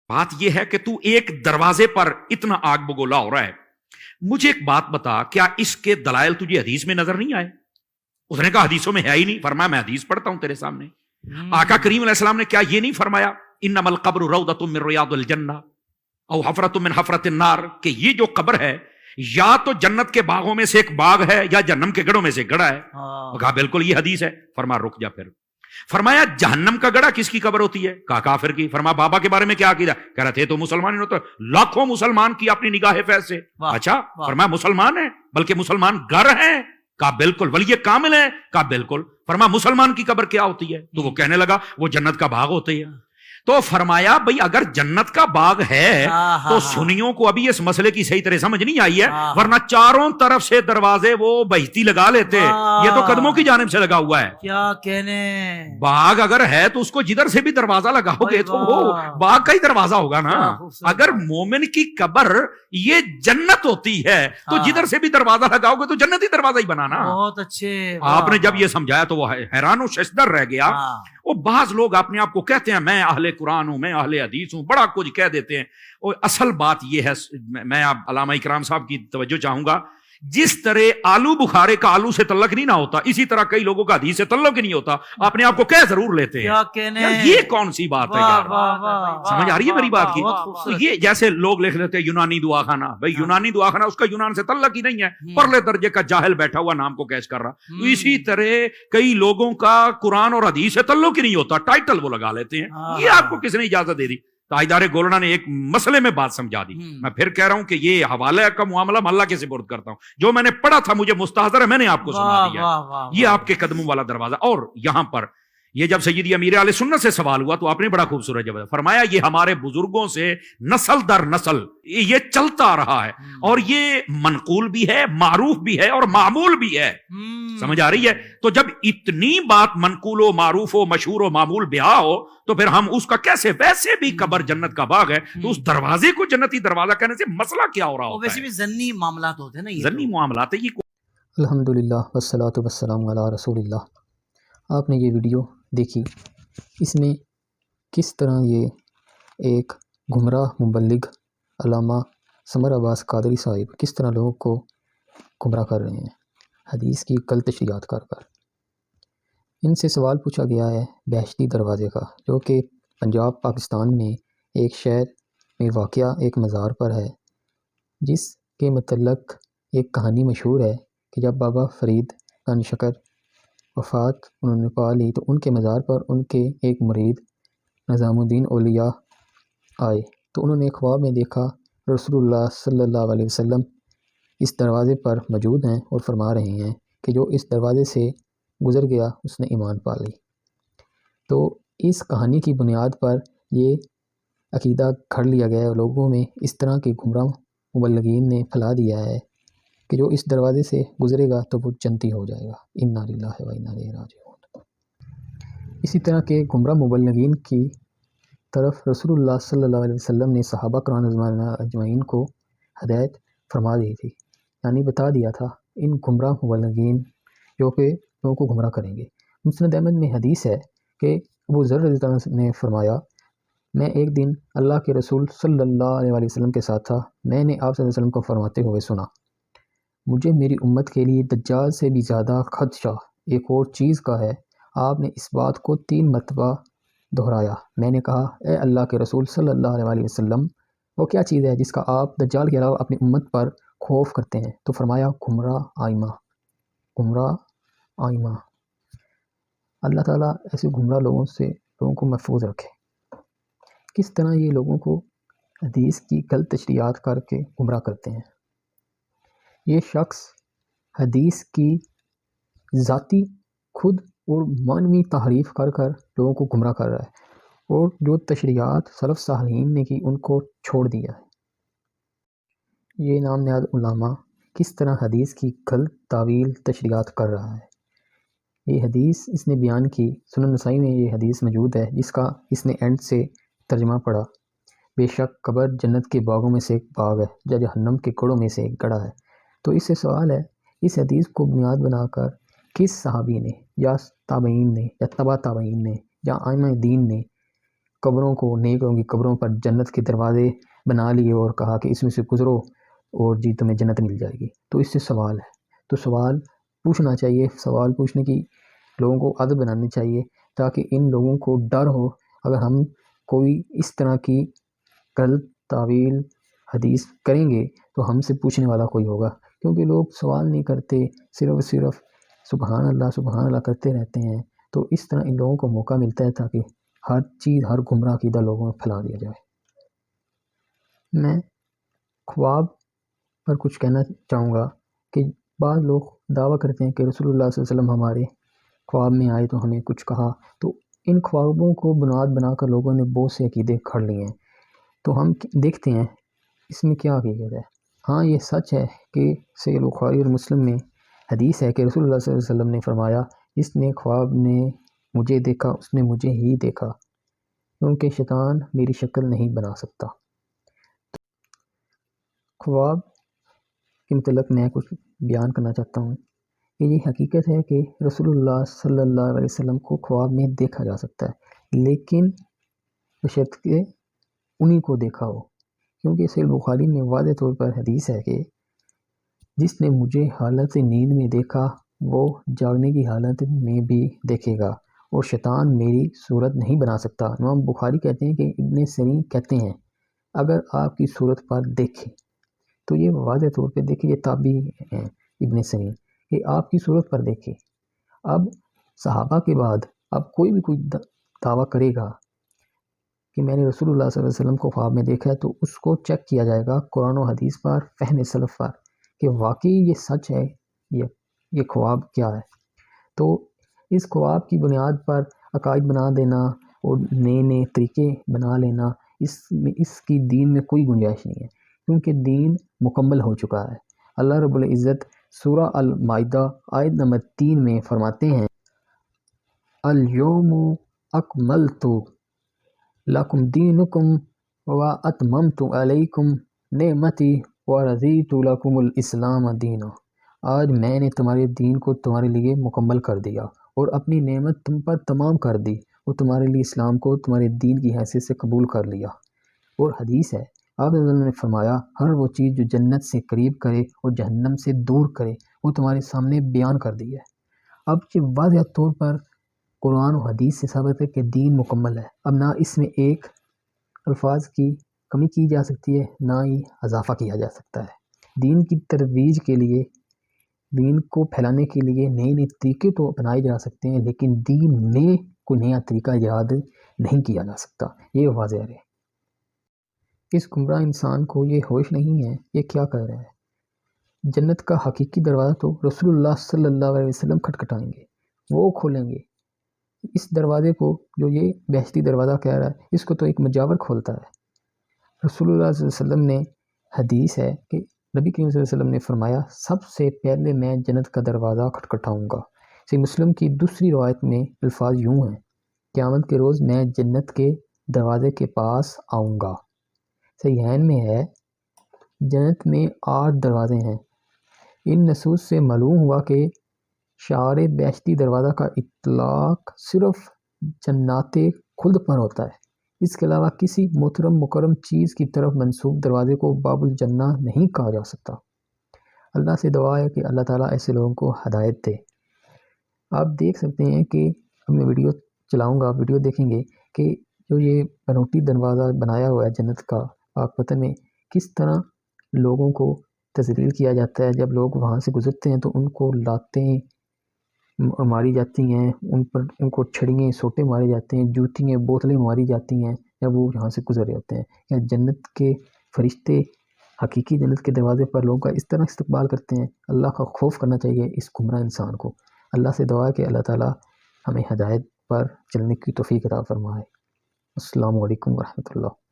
بات یہ ہے کہ تو ایک دروازے پر اتنا آگ بگولا ہو رہا ہے، مجھے ایک بات بتا، کیا اس کے دلائل تجھے حدیث میں نظر نہیں آئے؟ اس نے کہا حدیثوں میں ہے ہی نہیں۔ فرمایا میں حدیث پڑھتا ہوں تیرے سامنے۔ آقا کریم علیہ السلام نے کیا یہ نہیں فرمایا انما القبر روضۃ من ریاض الجنہ او حفرۃ من حفرۃ النار، کہ یہ جو قبر ہے یا تو جنت کے باغوں میں سے ایک باغ ہے یا جہنم کے گڑھوں میں سے ایک گڑھا ہے؟ کہا بالکل یہ حدیث ہے۔ فرمایا رک جا پھر۔ فرمایا جہنم کا گڑھا کس کی قبر ہوتی ہے؟ کہا کافر کی۔ فرمایا بابا کے بارے میں کیا عقیدہ؟ کہہ رہے تھے تو مسلمان ہی ہوتا، لاکھوں مسلمان کی اپنی نگاہ فیض سے۔ اچھا، فرمایا مسلمان ہیں بلکہ مسلمان گر ہیں؟ کہا بالکل۔ ولی کامل ہے؟ کہا بالکل۔ فرمایا مسلمان کی قبر کیا ہوتی ہے؟ تو وہ کہنے لگا وہ جنت کا باغ ہوتی ہے۔ تو فرمایا بھئی اگر جنت کا باغ ہے تو سنیوں کو ابھی اس مسئلے کی صحیح طرح سمجھ نہیں آئی ہے، ورنہ چاروں طرف سے دروازے وہ بہتی لگا لیتے، یہ تو قدموں کی جانب سے لگا ہوا ہے۔ کیا کہنے، باغ اگر ہے تو اس کو جدھر سے بھی دروازہ لگاؤ گے تو وہ باغ کا ہی دروازہ ہوگا نا۔ اگر مومن کی قبر یہ جنت ہوتی ہے تو جدھر سے بھی دروازہ لگاؤ گے تو جنتی دروازہ ہی بنانا۔ بہت اچھے۔ آپ نے جب یہ سمجھایا تو وہ حیران و ششدر رہ گیا۔ وہ بعض لوگ اپنے آپ کو کہتے ہیں میں اہل قرآن ہوں، میں اہل حدیث ہوں، بڑا کچھ کہہ دیتے ہیں۔ اور اصل بات یہ ہے، میں اب علامہ اکرام صاحب کی توجہ چاہوں گا، جس طرح آلو بخارے کا آلو سے تعلق نہیں نہ ہوتا، اسی طرح کئی لوگوں کا حدیث سے تعلق ہی نہیں ہوتا، اپنے آپ کو کہہ ضرور لیتے ہیں۔ کیا کہنے، یار یہ کون سی بات ہے یار؟ سمجھ آ رہی ہے میری بات کی؟ تو یہ جیسے لوگ لکھ لیتے ہیں یونانی دعا خانہ، بھائی یونانی دعا خانہ اس کا یونان سے تعلق ہی نہیں ہے، پرلے درجے کا جاہل بیٹھا ہوا نام کو کیش کر رہا۔ اسی طرح کئی لوگوں کا قرآن اور حدیث سے تعلق ہی نہیں ہوتا، ٹائٹل وہ لگا لیتے ہیں۔ یہ آپ کو کس نے اجازت دے دی؟ تاجدار گولڑا نے ایک مسئلے میں بات سمجھا دی۔ میں پھر کہہ رہا ہوں کہ یہ حوالے کا معاملہ میں اللہ کے سپرد کرتا ہوں، جو میں نے پڑھا تھا مجھے مستحضر ہے، میں نے آپ کو سنا دیا۔ یہ آپ کے قدموں والا دروازہ۔ اور یہاں پر یہ جب سیدی امیر اہل سنت سے سوال ہوا تو آپ نے بڑا خوبصورت جواب فرمایا، یہ ہمارے بزرگوں سے نسل در نسل یہ چلتا رہا ہے، اور یہ منقول بھی ہے، معروف بھی ہے، اور معمول بھی ہے۔ سمجھ آ رہی ہے؟ تو جب اتنی بات منقول و معروف و مشہور و معمول بیاہ ہو تو پھر ہم اس کا کیسے، ویسے بھی قبر جنت کا باغ ہے تو اس دروازے کو جنتی دروازہ کہنے سے مسئلہ کیا ہو رہا ہوتا ہے؟ ویسے بھی ضمنی معاملات ہوتے ہیں نا، یہ ضمنی معاملات ہے یہ۔ الحمدللہ والصلاۃ والسلام علی رسول اللہ۔ آپ نے یہ ویڈیو دیکھی، اس میں کس طرح یہ ایک گمراہ مبلغ علامہ سمر عباس قادری صاحب کس طرح لوگوں کو گمراہ کر رہے ہیں حدیث کی غلط تشریحات کر کر۔ ان سے سوال پوچھا گیا ہے بہشتی دروازے کا، جو کہ پنجاب پاکستان میں ایک شہر میں واقع ایک مزار پر ہے، جس کے متعلق ایک کہانی مشہور ہے کہ جب بابا فرید گنج شکر وفات انہوں نے پا لی تو ان کے مزار پر ان کے ایک مرید نظام الدین اولیاء آئے، تو انہوں نے خواب میں دیکھا رسول اللہ صلی اللہ علیہ وسلم اس دروازے پر موجود ہیں اور فرما رہے ہیں کہ جو اس دروازے سے گزر گیا اس نے ایمان پا لی۔ تو اس کہانی کی بنیاد پر یہ عقیدہ گھڑ لیا گیا ہے، لوگوں میں اس طرح کے گمراہ مبلغین نے پھیلا دیا ہے کہ جو اس دروازے سے گزرے گا تو وہ جنتی ہو جائے گا۔ انا للہ و انا الیہ راجعون۔ اسی طرح کے گمراہ مبلغین کی طرف رسول اللہ صلی اللہ علیہ وسلم نے صحابہ کرام اجمعین کو ہدایت فرما دی تھی، یعنی بتا دیا تھا ان گمراہ مبلغین جو کہ لوگوں کو گمراہ کریں گے۔ مسند احمد میں حدیث ہے کہ ابو ذر رضی اللہ عنہ نے فرمایا، میں ایک دن اللہ کے رسول صلی اللہ علیہ وسلم کے ساتھ تھا، میں نے آپ صلی اللہ علیہ وسلم کو فرماتے ہوئے سنا، مجھے میری امت کے لیے دجال سے بھی زیادہ خدشہ ایک اور چیز کا ہے۔ آپ نے اس بات کو 3 مرتبہ دہرایا۔ میں نے کہا اے اللہ کے رسول صلی اللہ علیہ وسلم، وہ کیا چیز ہے جس کا آپ دجال کے علاوہ اپنی امت پر خوف کرتے ہیں؟ تو فرمایا گمراہ آئمہ، گمراہ آئمہ۔ اللہ تعالیٰ ایسے گمراہ لوگوں کو محفوظ رکھے۔ کس طرح یہ لوگوں کو حدیث کی غلط تشریحات کر کے گمراہ کرتے ہیں۔ یہ شخص حدیث کی ذاتی خود اور معنوی تحریف کر کر لوگوں کو گمراہ کر رہا ہے، اور جو تشریحات سلف صالحین نے کی ان کو چھوڑ دیا ہے۔ یہ نام نہاد علماء کس طرح حدیث کی غلط تعویل تشریحات کر رہا ہے۔ یہ حدیث اس نے بیان کی، سنن نسائی میں یہ حدیث موجود ہے جس کا اس نے اینڈ سے ترجمہ پڑھا، بے شک قبر جنت کے باغوں میں سے ایک باغ ہے یا جہنم کے گڑھوں میں سے ایک گڑھا ہے۔ تو اس سے سوال ہے، اس حدیث کو بنیاد بنا کر کس صحابی نے یا تابعین نے یا تبع تابعین نے یا ائمہ دین نے قبروں کو، نیک لوگوں کی قبروں پر جنت کے دروازے بنا لیے اور کہا کہ اس میں سے گزرو اور جی تمہیں جنت مل جائے گی، تو اس سے سوال ہے، تو سوال پوچھنا چاہیے، سوال پوچھنے کی لوگوں کو عادت بنانی چاہیے تاکہ ان لوگوں کو ڈر ہو اگر ہم کوئی اس طرح کی غلط تعویل حدیث کریں گے تو ہم سے پوچھنے والا کوئی ہوگا، کیونکہ لوگ سوال نہیں کرتے، صرف سبحان اللہ کرتے رہتے ہیں، تو اس طرح ان لوگوں کو موقع ملتا ہے تاکہ ہر چیز، ہر گمراہ عقیدہ لوگوں میں پھیلا دیا جائے۔ میں خواب پر کچھ کہنا چاہوں گا کہ بعض لوگ دعویٰ کرتے ہیں کہ رسول اللہ صلی اللہ علیہ وسلم ہمارے خواب میں آئے تو ہمیں کچھ کہا، تو ان خوابوں کو بنیاد بنا کر لوگوں نے بہت سے عقیدے گھڑ لیے ہیں، تو ہم دیکھتے ہیں اس میں کیا حقیقت ہے۔ ہاں یہ سچ ہے کہ صحیح بخاری اور مسلم میں حدیث ہے کہ رسول اللہ صلی اللہ علیہ وسلم نے فرمایا، اس نے خواب نے مجھے دیکھا، اس نے مجھے ہی دیکھا، کیونکہ شیطان میری شکل نہیں بنا سکتا۔ خواب کے متعلق میں کچھ بیان کرنا چاہتا ہوں کہ یہ حقیقت ہے کہ رسول اللہ صلی اللہ علیہ وسلم کو خواب میں دیکھا جا سکتا ہے، لیکن بشرط کہ انہی کو دیکھا ہو، کیونکہ صحیح بخاری میں واضح طور پر حدیث ہے کہ جس نے مجھے حالت نیند میں دیکھا وہ جاگنے کی حالت میں بھی دیکھے گا، اور شیطان میری صورت نہیں بنا سکتا۔ امام بخاری کہتے ہیں کہ ابن سیرین کہتے ہیں اگر آپ کی صورت پر دیکھیں، تو یہ واضح طور پہ دیکھیں، یہ تابعی ہیں ابن سیرین، کہ آپ کی صورت پر دیکھیں۔ اب صحابہ کے بعد اب کوئی بھی کوئی دعویٰ کرے گا کہ میں نے رسول اللہ صلی اللہ علیہ وسلم کو خواب میں دیکھا ہے، تو اس کو چیک کیا جائے گا قرآن و حدیث پر، فہم سلف پر، کہ واقعی یہ سچ ہے، یہ خواب کیا ہے۔ تو اس خواب کی بنیاد پر عقائد بنا دینا اور نئے نئے طریقے بنا لینا، اس کی دین میں کوئی گنجائش نہیں ہے، کیونکہ دین مکمل ہو چکا ہے۔ اللہ رب العزت سورہ المائدہ آیت نمبر 3 میں فرماتے ہیں، الیوم اکملت لکم دینکم واتممت علیکم نعمتی ورضیت لکم الاسلام دینا۔ آج میں نے تمہارے دین کو تمہارے لیے مکمل کر دیا اور اپنی نعمت تم پر تمام کر دی، اور تمہارے لیے اسلام کو تمہارے دین کی حیثیت سے قبول کر لیا۔ اور حدیث ہے، آپ نے فرمایا ہر وہ چیز جو جنت سے قریب کرے اور جہنم سے دور کرے وہ تمہارے سامنے بیان کر دی ہے۔ اب یہ واضح طور پر قرآن و حدیث سے ثابت ہے کہ دین مکمل ہے، اب نہ اس میں ایک الفاظ کی کمی کی جا سکتی ہے، نہ ہی اضافہ کیا جا سکتا ہے۔ دین کی ترویج کے لیے، دین کو پھیلانے کے لیے نئے نئے طریقے تو اپنائے جا سکتے ہیں، لیکن دین میں کوئی نیا طریقہ ایجاد نہیں کیا جا سکتا، یہ واضح ہے۔ اس گمراہ انسان کو یہ ہوش نہیں ہے یہ کیا کر رہا ہے۔ جنت کا حقیقی دروازہ تو رسول اللہ صلی اللہ علیہ وسلم کھٹکھٹائیں گے، وہ کھولیں گے۔ اس دروازے کو جو یہ بہشتی دروازہ کہہ رہا ہے، اس کو تو ایک مجاور کھولتا ہے۔ رسول اللہ صلی اللہ علیہ وسلم نے حدیث ہے کہ نبی کریم صلی اللہ علیہ وسلم نے فرمایا سب سے پہلے میں جنت کا دروازہ کھٹکھٹاؤں گا۔ صحیح مسلم کی دوسری روایت میں الفاظ یوں ہیں، قیامت کے روز میں جنت کے دروازے کے پاس آؤں گا۔ صحیحین میں ہے جنت میں 8 دروازے ہیں۔ ان نصوص سے معلوم ہوا کہ شعار بہشتی دروازہ کا اطلاق صرف جنات خلد پر ہوتا ہے، اس کے علاوہ کسی محترم مکرم چیز کی طرف منسوب دروازے کو باب الجنہ نہیں کہا جا سکتا۔ اللہ سے دعا ہے کہ اللہ تعالیٰ ایسے لوگوں کو ہدایت دے۔ آپ دیکھ سکتے ہیں کہ اب میں ویڈیو چلاؤں گا، ویڈیو دیکھیں گے کہ جو یہ بنوٹی دروازہ بنایا ہوا ہے جنت کا پاک وطن میں، کس طرح لوگوں کو تذلیل کیا جاتا ہے۔ جب لوگ وہاں سے گزرتے ہیں تو ان کو لاتیں ماری جاتی ہیں، ان کو چھڑیاں سوٹے مارے جاتے ہیں، جوتیاں بوتلیں ماری جاتی ہیں جب وہ یہاں سے گزر رہے ہوتے ہیں۔ یا جنت کے فرشتے حقیقی جنت کے دروازے پر لوگوں کا اس طرح استقبال کرتے ہیں۔ اللہ کا خوف کرنا چاہیے اس گمراہ انسان کو۔ اللہ سے دعا ہے کہ اللہ تعالیٰ ہمیں ہدایت پر چلنے کی توفیق عطا فرمائے۔ السلام علیکم ورحمۃ اللہ۔